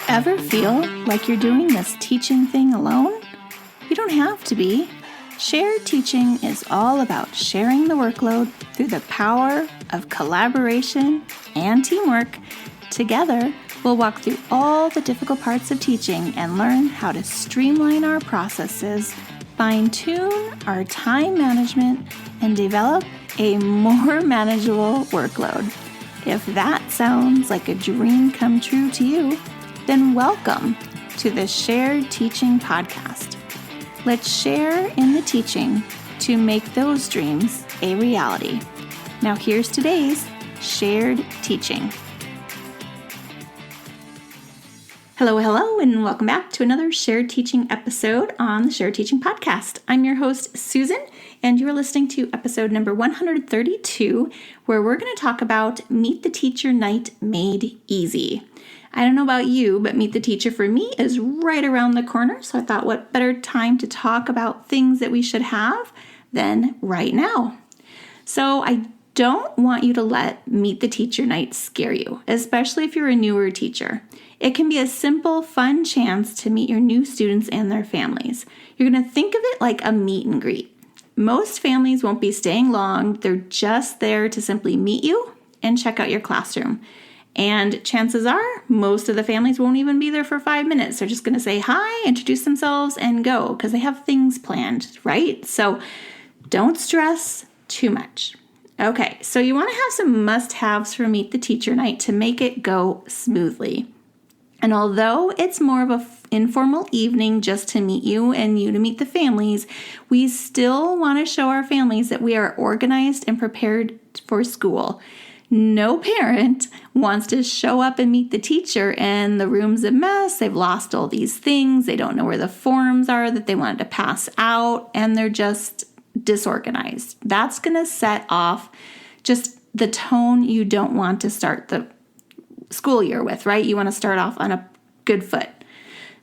Ever feel like you're doing this teaching thing alone? You don't have to be. Shared teaching is all about sharing the workload through the power of collaboration and teamwork. Together, we'll walk through all the difficult parts of teaching and learn how to streamline our processes, fine-tune our time management, and develop a more manageable workload. If that sounds like a dream come true to you, then welcome to the Shared Teaching Podcast. Let's share in the teaching to make those dreams a reality. Now here's today's Shared Teaching. Hello, and welcome back to another Shared Teaching episode on the Shared Teaching Podcast. I'm your host, Susan, and you're listening to episode number 132, where we're going to talk about Meet the Teacher Night Made Easy. I don't know about you, but Meet the Teacher for me is right around the corner, so I thought what better time to talk about things that we should have than right now. So I don't want you to let Meet the Teacher Night scare you, especially if you're a newer teacher. It can be a simple, fun chance to meet your new students and their families. You're going to think of it like a meet and greet. Most families won't be staying long. They're just there to simply meet you and check out your classroom. And chances are, most of the families won't even be there for 5 minutes. They're just going to say hi, introduce themselves, and go because they have things planned, right? So don't stress too much. Okay, so you want to have some must-haves for Meet the Teacher Night to make it go smoothly. And although it's more of an informal evening just to meet you and you to meet the families, we still want to show our families that we are organized and prepared for school. No parent wants to show up and meet the teacher and the room's a mess. They've lost all these things. They don't know where the forms are that they wanted to pass out, and they're just disorganized. That's going to set off just the tone you don't want to start the school year with, right? You want to start off on a good foot.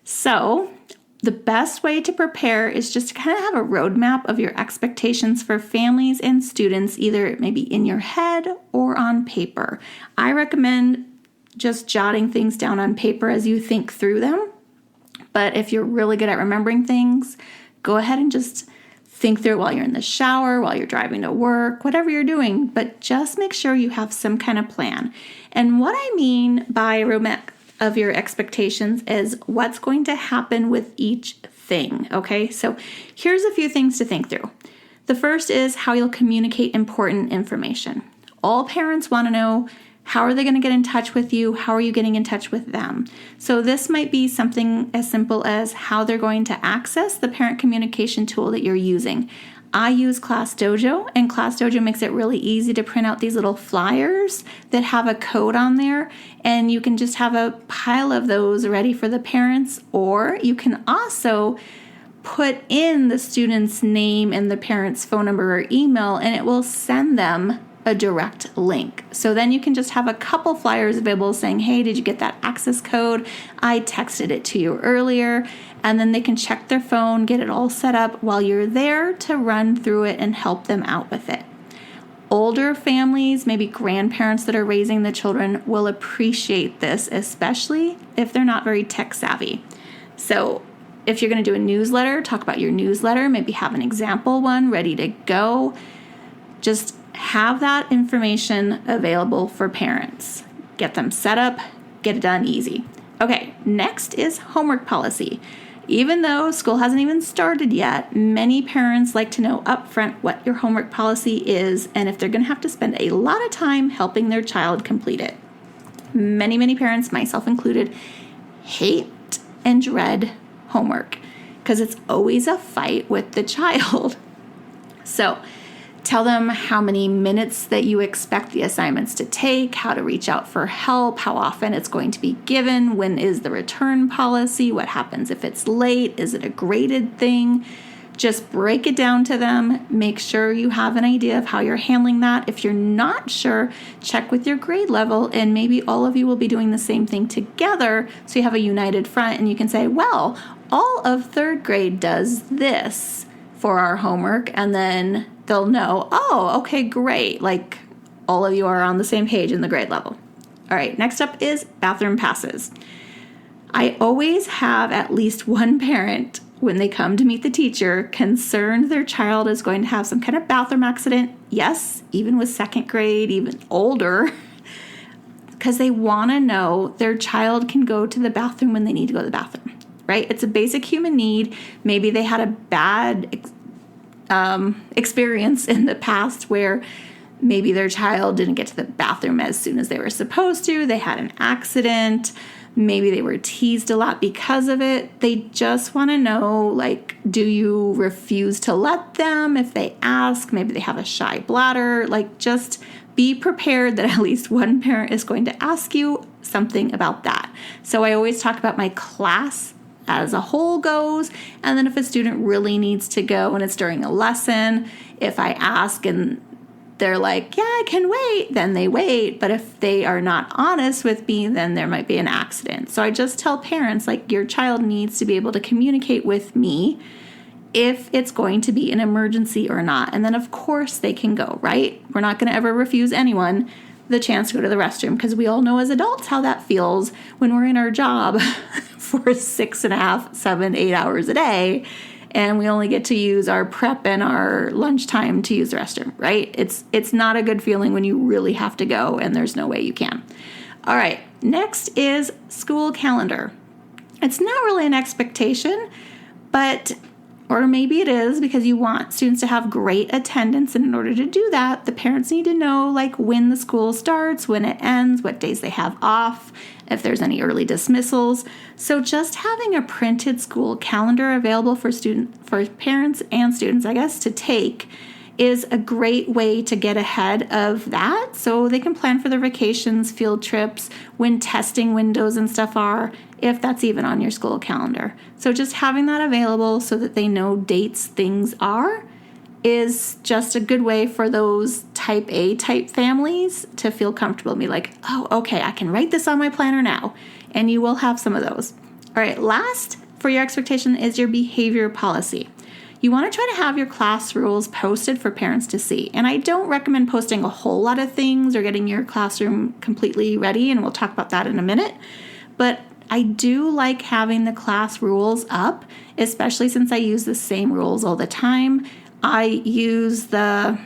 So the best way to prepare is just to kind of have a roadmap of your expectations for families and students, either maybe in your head or on paper. I recommend just jotting things down on paper as you think through them. But if you're really good at remembering things, go ahead and just think through it while you're in the shower, while you're driving to work, whatever you're doing. But just make sure you have some kind of plan. And what I mean by a roadmap of your expectations is what's going to happen with each thing, okay? So here's a few things to think through. The first is how you'll communicate important information. All parents want to know, how are they going to get in touch with you? How are you getting in touch with them? So this might be something as simple as how they're going to access the parent communication tool that you're using. I use ClassDojo, and ClassDojo makes it really easy to print out these little flyers that have a code on there, and you can just have a pile of those ready for the parents, or you can also put in the student's name and the parent's phone number or email, and it will send them a direct link. So then you can just have a couple flyers available saying, hey, did you get that access code? I texted it to you earlier. And then they can check their phone, get it all set up while you're there to run through it and help them out with it. Older families, maybe grandparents that are raising the children, will appreciate this, especially if they're not very tech savvy. So if you're going to do a newsletter, talk about your newsletter, maybe have an example one ready to go. Just have that information available for parents. Get them set up, get it done easy. Okay, next is homework policy. Even though school hasn't even started yet, many parents like to know upfront what your homework policy is and if they're going to have to spend a lot of time helping their child complete it. Many parents, myself included, hate and dread homework because it's always a fight with the child. So tell them how many minutes that you expect the assignments to take, how to reach out for help, how often it's going to be given, when is the return policy, what happens if it's late, is it a graded thing? Just break it down to them. Make sure you have an idea of how you're handling that. If you're not sure, check with your grade level, and maybe all of you will be doing the same thing together so you have a united front and you can say, well, all of third grade does this for our homework, and then they'll know, oh, okay, great. Like all of you are on the same page in the grade level. All right, next up is bathroom passes. I always have at least one parent, when they come to meet the teacher, concerned their child is going to have some kind of bathroom accident. Yes, even with second grade, even older, because they want to know their child can go to the bathroom when they need to go to the bathroom, right? It's a basic human need. Maybe they had a bad experience in the past where maybe their child didn't get to the bathroom as soon as they were supposed to. They had an accident. Maybe they were teased a lot because of it. They just want to know, like, do you refuse to let them if they ask? Maybe they have a shy bladder. Like, just be prepared that at least one parent is going to ask you something about that. So I always talk about my class as a whole goes, and then if a student really needs to go and it's during a lesson, if I ask and they're like, yeah, I can wait, then they wait. But if they are not honest with me, then there might be an accident. So I just tell parents, like, your child needs to be able to communicate with me if it's going to be an emergency or not. And then, of course, they can go, right? We're not going to ever refuse anyone the chance to go to the restroom, because we all know as adults how that feels when we're in our job for 6.5, 7, 8 hours a day, and we only get to use our prep and our lunchtime to use the restroom, right? It's not a good feeling when you really have to go and there's no way you can. All right, next is school calendar. It's not really an expectation, but, or maybe it is because you want students to have great attendance, and in order to do that, the parents need to know, like, when the school starts, when it ends, what days they have off, if there's any early dismissals. So just having a printed school calendar available for parents and students, I guess, to take is a great way to get ahead of that, so they can plan for their vacations, field trips, when testing windows and stuff are, if that's even on your school calendar. So just having that available so that they know dates things are is just a good way for those type A type families to feel comfortable and be like, oh, okay, I can write this on my planner now. And you will have some of those. All right, last for your expectation is your behavior policy. You want to try to have your class rules posted for parents to see. And I don't recommend posting a whole lot of things or getting your classroom completely ready, and we'll talk about that in a minute. But I do like having the class rules up, especially since I use the same rules all the time. I use now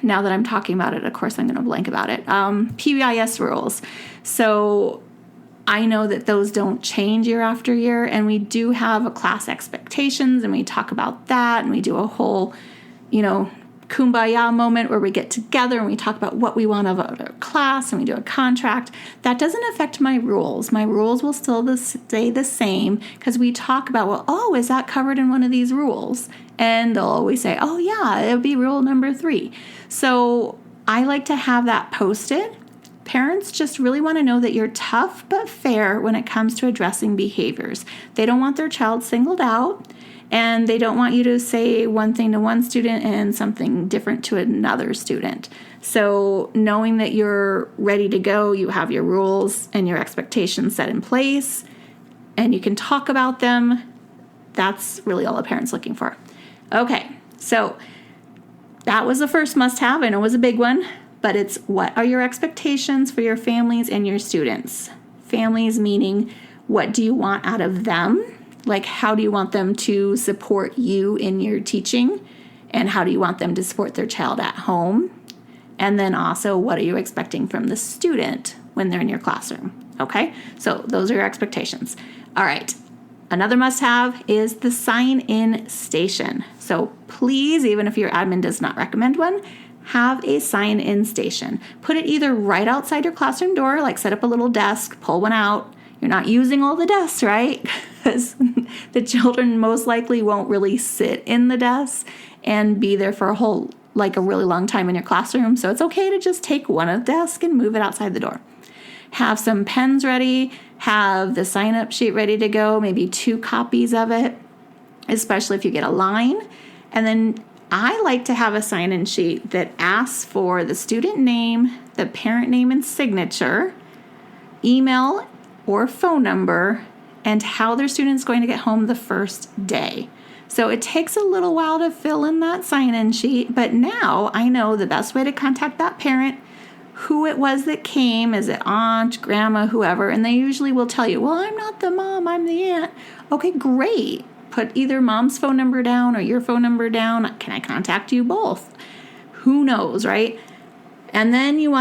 that I'm talking about it, of course I'm going to blank about it, PBIS rules. So I know that those don't change year after year, and we do have a class expectations, and we talk about that, and we do a whole, kumbaya moment where we get together and we talk about what we want of our class, and we do a contract. That doesn't affect my rules. My rules will still stay the same, because we talk about, is that covered in one of these rules? And they'll always say, oh yeah, it would be rule number 3. So I like to have that posted. Parents just really want to know that you're tough but fair when it comes to addressing behaviors. They don't want their child singled out, and they don't want you to say one thing to one student and something different to another student. So knowing that you're ready to go, you have your rules and your expectations set in place, and you can talk about them, that's really all a parent's looking for. Okay, so that was the first must-have. I know it was a big one, but it's what are your expectations for your families and your students? Families meaning, what do you want out of them? Like, how do you want them to support you in your teaching? And how do you want them to support their child at home? And then also, what are you expecting from the student when they're in your classroom? Okay, so those are your expectations. All right, another must-have is the sign-in station. So please, even if your admin does not recommend one, have a sign-in station. Put it either right outside your classroom door, like set up a little desk, pull one out. You're not using all the desks, right? Because the children most likely won't really sit in the desk and be there for a really long time in your classroom. So it's okay to just take one of the desk and move it outside the door. Have some pens ready, have the sign-up sheet ready to go, maybe 2 copies of it, especially if you get a line. And then I like to have a sign-in sheet that asks for the student name, the parent name and signature, email or phone number, and how their student's going to get home the first day. So it takes a little while to fill in that sign-in sheet, but now I know the best way to contact that parent who it was that came. Is it aunt, grandma, whoever? And they usually will tell you, well, I'm not the mom, I'm the aunt. Okay, great. Put either mom's phone number down or your phone number down. Can I contact you both? Who knows, right? And then you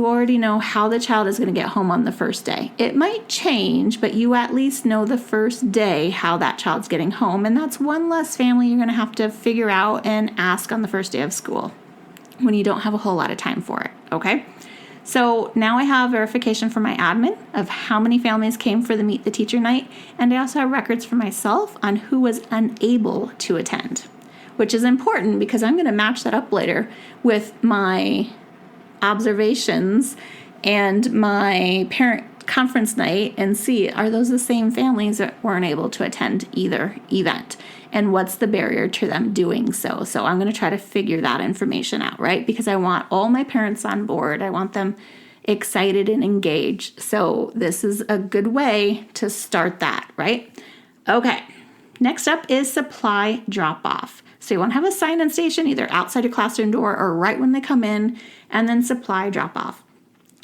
already know how the child is going to get home on the first day. It might change, but you at least know the first day how that child's getting home. And that's one less family you're going to have to figure out and ask on the first day of school when you don't have a whole lot of time for it, okay? So now I have verification from my admin of how many families came for the Meet the Teacher night, and I also have records for myself on who was unable to attend, which is important because I'm going to match that up later with my observations and my parent conference night and see, are those the same families that weren't able to attend either event? And what's the barrier to them doing so? So I'm going to try to figure that information out, right? Because I want all my parents on board. I want them excited and engaged. So this is a good way to start that, right? Okay. Next up is supply drop-off. So you want to have a sign-in station either outside your classroom door or right when they come in, and then supply drop-off.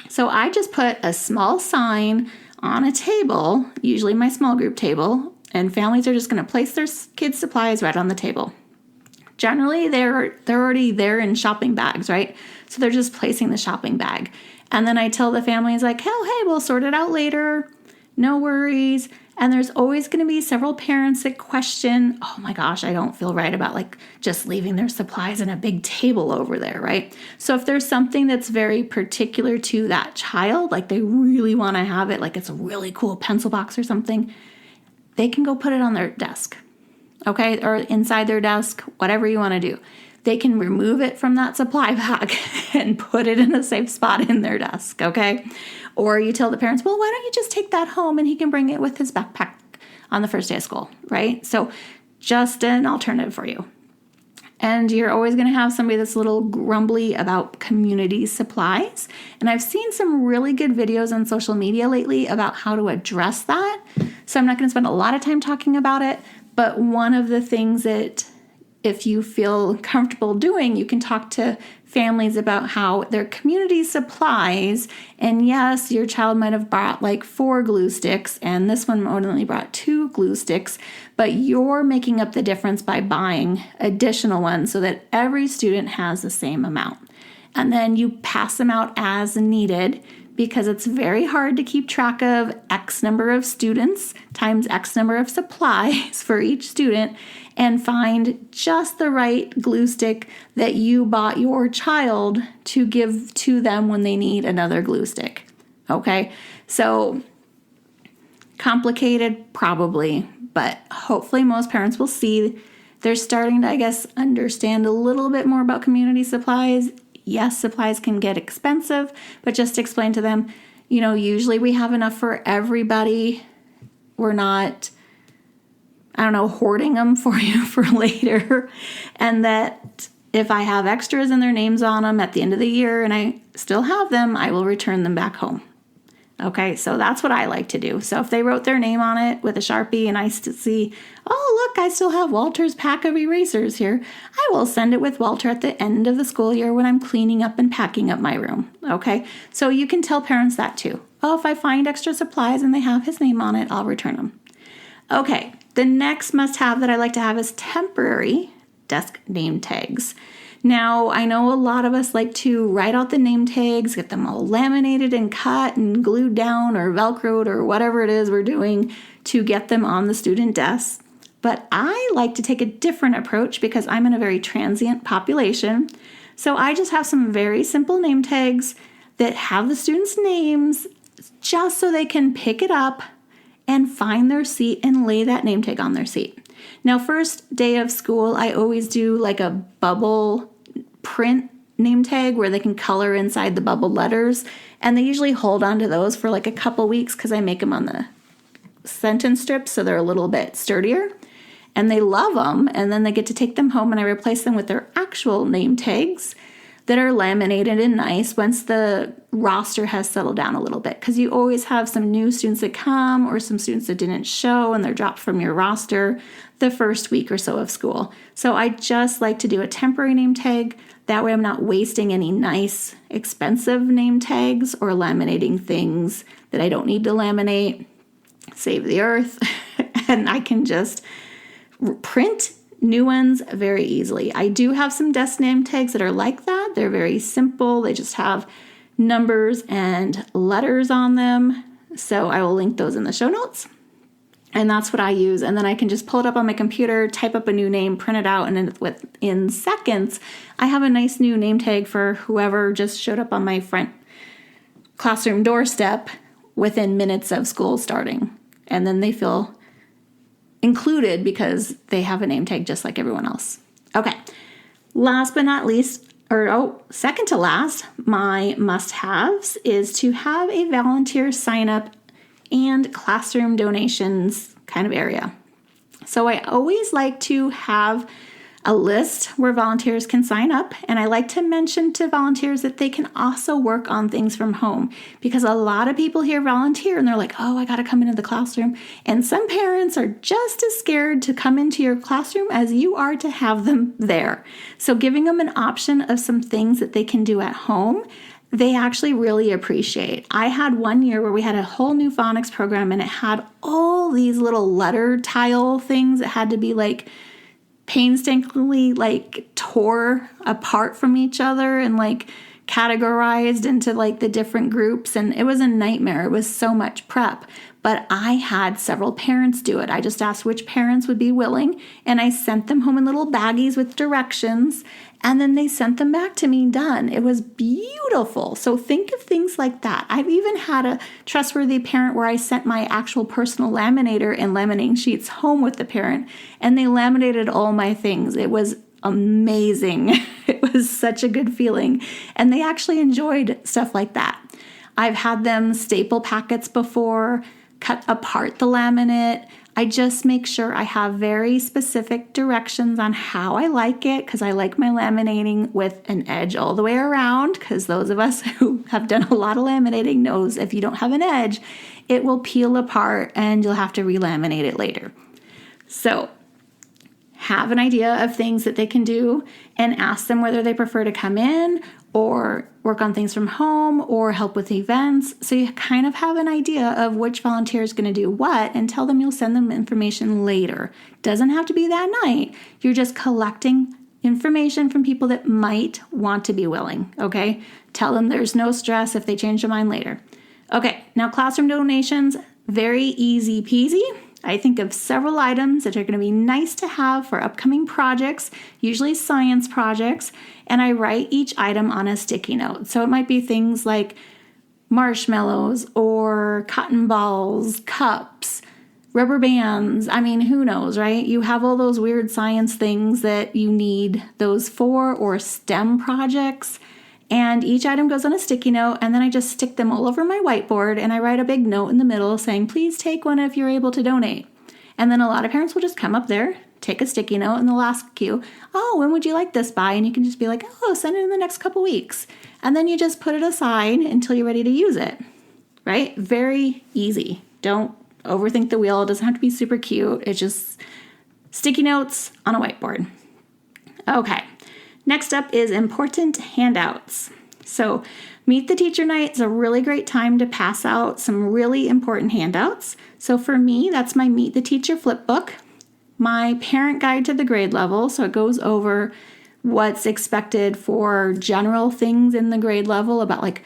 So I just put a small sign on a table, usually my small group table, and families are just going to place their kids' supplies right on the table. Generally, they're already there in shopping bags, right? So they're just placing the shopping bag. And then I tell the families like, hey, we'll sort it out later. No worries. And there's always going to be several parents that question, oh my gosh, I don't feel right about like just leaving their supplies in a big table over there, right? So if there's something that's very particular to that child, like they really want to have it, like it's a really cool pencil box or something, they can go put it on their desk, okay? Or inside their desk, whatever you want to do. They can remove it from that supply bag and put it in a safe spot in their desk, okay? Or you tell the parents, well, why don't you just take that home and he can bring it with his backpack on the first day of school, right? So just an alternative for you. And you're always going to have somebody that's a little grumbly about community supplies. And I've seen some really good videos on social media lately about how to address that. So I'm not going to spend a lot of time talking about it, but one of the things that if you feel comfortable doing, you can talk to families about how their community supplies, and yes, your child might have brought like 4 glue sticks, and this one only brought 2 glue sticks, but you're making up the difference by buying additional ones so that every student has the same amount. And then you pass them out as needed, because it's very hard to keep track of X number of students times X number of supplies for each student and find just the right glue stick that you bought your child to give to them when they need another glue stick. Okay, so complicated probably, but hopefully most parents will see they're starting to, I guess, understand a little bit more about community supplies. Yes, supplies can get expensive, but just explain to them, usually we have enough for everybody. We're not, hoarding them for you for later. And that if I have extras and their names on them at the end of the year and I still have them, I will return them back home. Okay, so that's what I like to do. So if they wrote their name on it with a Sharpie and I see, oh, look, I still have Walter's pack of erasers here, I will send it with Walter at the end of the school year when I'm cleaning up and packing up my room. Okay, so you can tell parents that too. Oh, if I find extra supplies and they have his name on it, I'll return them. Okay, the next must-have that I like to have is temporary desk name tags. Now, I know a lot of us like to write out the name tags, get them all laminated and cut and glued down or Velcroed or whatever it is we're doing to get them on the student desks. But I like to take a different approach because I'm in a very transient population. So I just have some very simple name tags that have the students' names just so they can pick it up and find their seat and lay that name tag on their seat. Now, first day of school, I always do like a bubble print name tag where they can color inside the bubble letters. And they usually hold on to those for like a couple weeks because I make them on the sentence strips so they're a little bit sturdier. And they love them. And then they get to take them home and I replace them with their actual name tags that are laminated and nice once the roster has settled down a little bit, because you always have some new students that come or some students that didn't show and they're dropped from your roster the first week or so of school. So I just like to do a temporary name tag. That way I'm not wasting any nice, expensive name tags or laminating things that I don't need to laminate. Save the earth. And I can just print new ones very easily. I do have some desk name tags that are like that. They're very simple. They just have numbers and letters on them. So I will link those in the show notes. And that's what I use. And then I can just pull it up on my computer, type up a new name, print it out, and then within seconds, I have a nice new name tag for whoever just showed up on my front classroom doorstep within minutes of school starting. And then they feel included because they have a name tag just like everyone else. Okay, last but not least, second to last, my must-haves is to have a volunteer sign-up and classroom donations kind of area. So I always like to have a list where volunteers can sign up, and I like to mention to volunteers that they can also work on things from home, because a lot of people here volunteer and they're like, oh, I got to come into the classroom. And some parents are just as scared to come into your classroom as you are to have them there. So giving them an option of some things that they can do at home, they actually really appreciate. I had one year where we had a whole new phonics program, and it had all these little letter tile things that had to be like painstakingly like tore apart from each other and like categorized into like the different groups. And it was a nightmare. It was so much prep. But I had several parents do it. I just asked which parents would be willing, and I sent them home in little baggies with directions, and then they sent them back to me done. It was beautiful. So think of things like that. I've even had a trustworthy parent where I sent my actual personal laminator and laminating sheets home with the parent, and they laminated all my things. It was amazing. It was such a good feeling. And they actually enjoyed stuff like that. I've had them staple packets before, cut apart the laminate. I just make sure I have very specific directions on how I like it, because I like my laminating with an edge all the way around, because those of us who have done a lot of laminating knows if you don't have an edge, it will peel apart and you'll have to relaminate it later. So have an idea of things that they can do and ask them whether they prefer to come in or work on things from home or help with events. So you kind of have an idea of which volunteer is going to do what, and tell them you'll send them information later. Doesn't have to be that night. You're just collecting information from people that might want to be willing, okay? Tell them there's no stress if they change their mind later. Okay, now classroom donations, very easy peasy. I think of several items that are going to be nice to have for upcoming projects, usually science projects, and I write each item on a sticky note. So it might be things like marshmallows or cotton balls, cups, rubber bands. I mean, who knows, right? You have all those weird science things that you need those for, or STEM projects. And each item goes on a sticky note, and then I just stick them all over my whiteboard, and I write a big note in the middle saying, please take one if you're able to donate. And then a lot of parents will just come up there, take a sticky note, and they'll ask you, oh, when would you like this by? And you can just be like, oh, send it in the next couple weeks. And then you just put it aside until you're ready to use it, right? Very easy. Don't overthink the wheel. It doesn't have to be super cute. It's just sticky notes on a whiteboard. Okay. Next up is important handouts. So Meet the Teacher Night is a really great time to pass out some really important handouts. So for me, that's my Meet the Teacher flip book, my parent guide to the grade level. So it goes over what's expected for general things in the grade level about like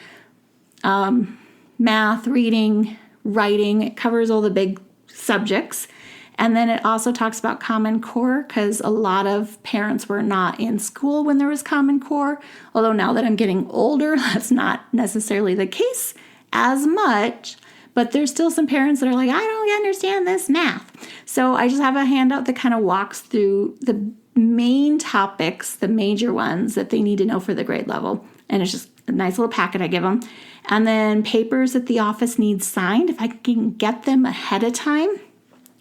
math, reading, writing. It covers all the big subjects. And then it also talks about Common Core, because a lot of parents were not in school when there was Common Core. Although now that I'm getting older, that's not necessarily the case as much. But there's still some parents that are like, I don't understand this math. So I just have a handout that kind of walks through the main topics, the major ones that they need to know for the grade level. And it's just a nice little packet I give them. And then papers that the office needs signed, if I can get them ahead of time,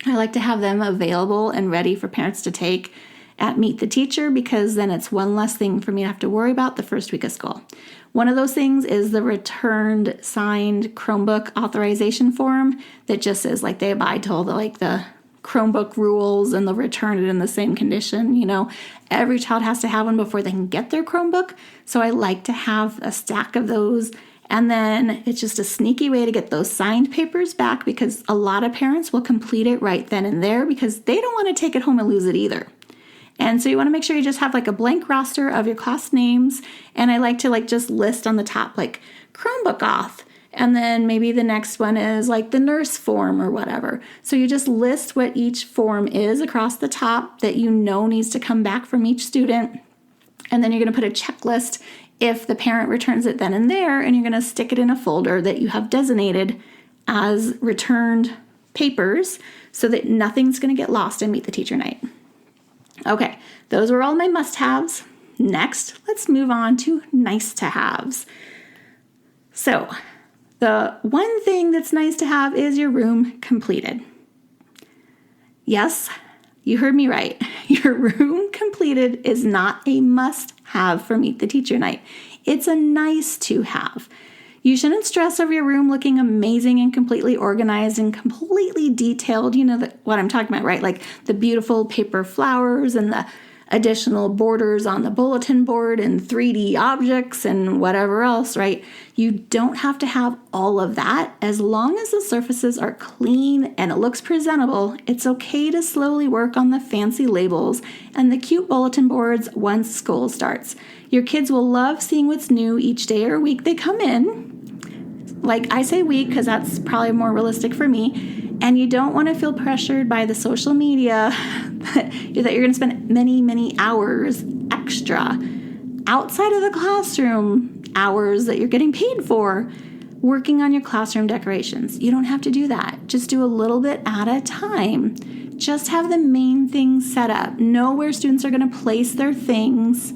I like to have them available and ready for parents to take at Meet the Teacher, because then it's one less thing for me to have to worry about the first week of school. One of those things is the returned signed Chromebook authorization form that just says like they abide to all the Chromebook rules and they'll return it in the same condition. Every child has to have one before they can get their Chromebook. So I like to have a stack of those. And then it's just a sneaky way to get those signed papers back, because a lot of parents will complete it right then and there because they don't want to take it home and lose it either. And so you want to make sure you just have like a blank roster of your class names. And I like to just list on the top like Chromebook auth. And then maybe the next one is like the nurse form or whatever. So you just list what each form is across the top that needs to come back from each student. And then you're going to put a checklist if the parent returns it then and there, and you're going to stick it in a folder that you have designated as returned papers so that nothing's going to get lost and Meet the Teacher night. Okay, those were all my must-haves. Next, let's move on to nice-to-haves. So, the one thing that's nice to have is your room completed. Yes, you heard me right. Your room completed is not a must-have for Meet the Teacher night. It's a nice to have. You shouldn't stress over your room looking amazing and completely organized and completely detailed. You know what I'm talking about, right? Like the beautiful paper flowers and the additional borders on the bulletin board and 3D objects and whatever else, right? You don't have to have all of that. As long as the surfaces are clean and it looks presentable, it's okay to slowly work on the fancy labels and the cute bulletin boards once school starts. Your kids will love seeing what's new each day or week they come in. Like I say week because that's probably more realistic for me. And you don't want to feel pressured by the social media that you're going to spend many, many hours extra outside of the classroom hours that you're getting paid for working on your classroom decorations. You don't have to do that. Just do a little bit at a time. Just have the main things set up. Know where students are going to place their things.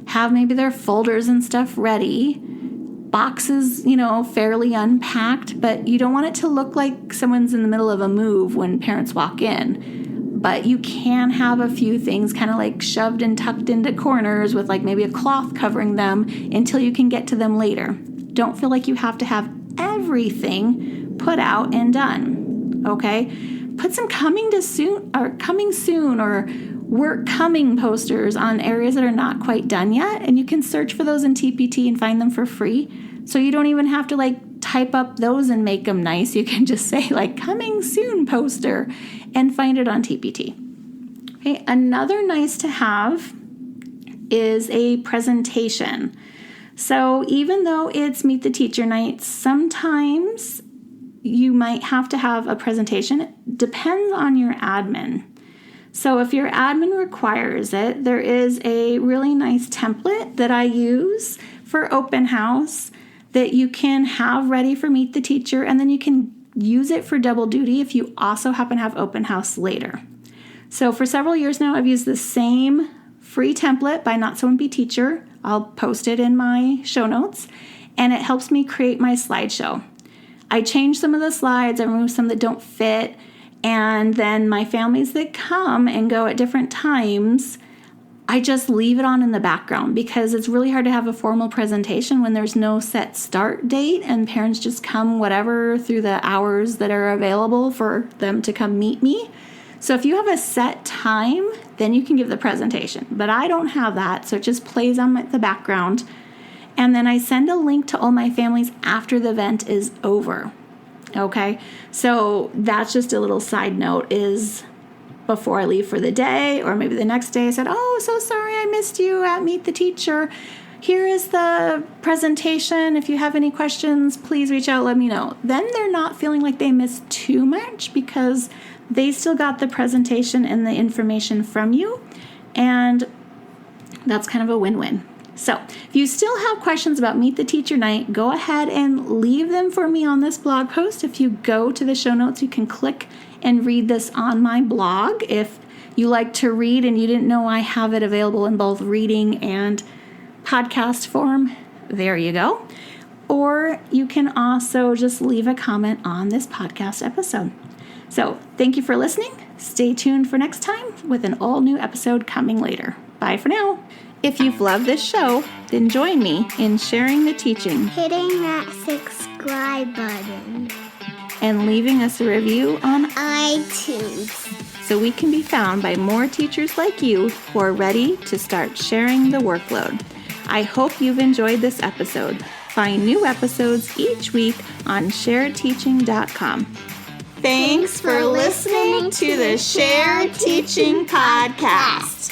Have maybe their folders and stuff ready. Boxes, fairly unpacked, but you don't want it to look like someone's in the middle of a move when parents walk in. But you can have a few things kind of like shoved and tucked into corners with like maybe a cloth covering them until you can get to them later. Don't feel like you have to have everything put out and done, okay? Put some coming soon or work coming posters on areas that are not quite done yet, and you can search for those in TPT and find them for free. So you don't even have to type up those and make them nice. You can just say coming soon poster and find it on TPT. Okay, another nice to have is a presentation. So even though it's Meet the Teacher night, sometimes you might have to have a presentation. It depends on your admin. So if your admin requires it, there is a really nice template that I use for open house that you can have ready for Meet the Teacher, and then you can use it for double duty if you also happen to have open house later. So for several years now, I've used the same free template by Not So Wimpy Teacher. I'll post it in my show notes, and it helps me create my slideshow. I change some of the slides, I remove some that don't fit, and then my families that come and go at different times, I just leave it on in the background because it's really hard to have a formal presentation when there's no set start date and parents just come whatever through the hours that are available for them to come meet me. So if you have a set time, then you can give the presentation. But I don't have that, so it just plays on the background. And then I send a link to all my families after the event is over. Okay, so that's just a little side note is before I leave for the day or maybe the next day I said, oh, so sorry I missed you at Meet the Teacher. Here is the presentation. If you have any questions, please reach out, let me know. Then they're not feeling like they missed too much because they still got the presentation and the information from you. And that's kind of a win-win. So if you still have questions about Meet the Teacher night, go ahead and leave them for me on this blog post. If you go to the show notes, you can click and read this on my blog. If you like to read and you didn't know I have it available in both reading and podcast form, there you go. Or you can also just leave a comment on this podcast episode. So thank you for listening. Stay tuned for next time with an all-new episode coming later. Bye for now. If you've loved this show, then join me in sharing the teaching, hitting that subscribe button, and leaving us a review on iTunes, so we can be found by more teachers like you who are ready to start sharing the workload. I hope you've enjoyed this episode. Find new episodes each week on sharedteaching.com. Thanks for listening to the Shared Teaching Podcast.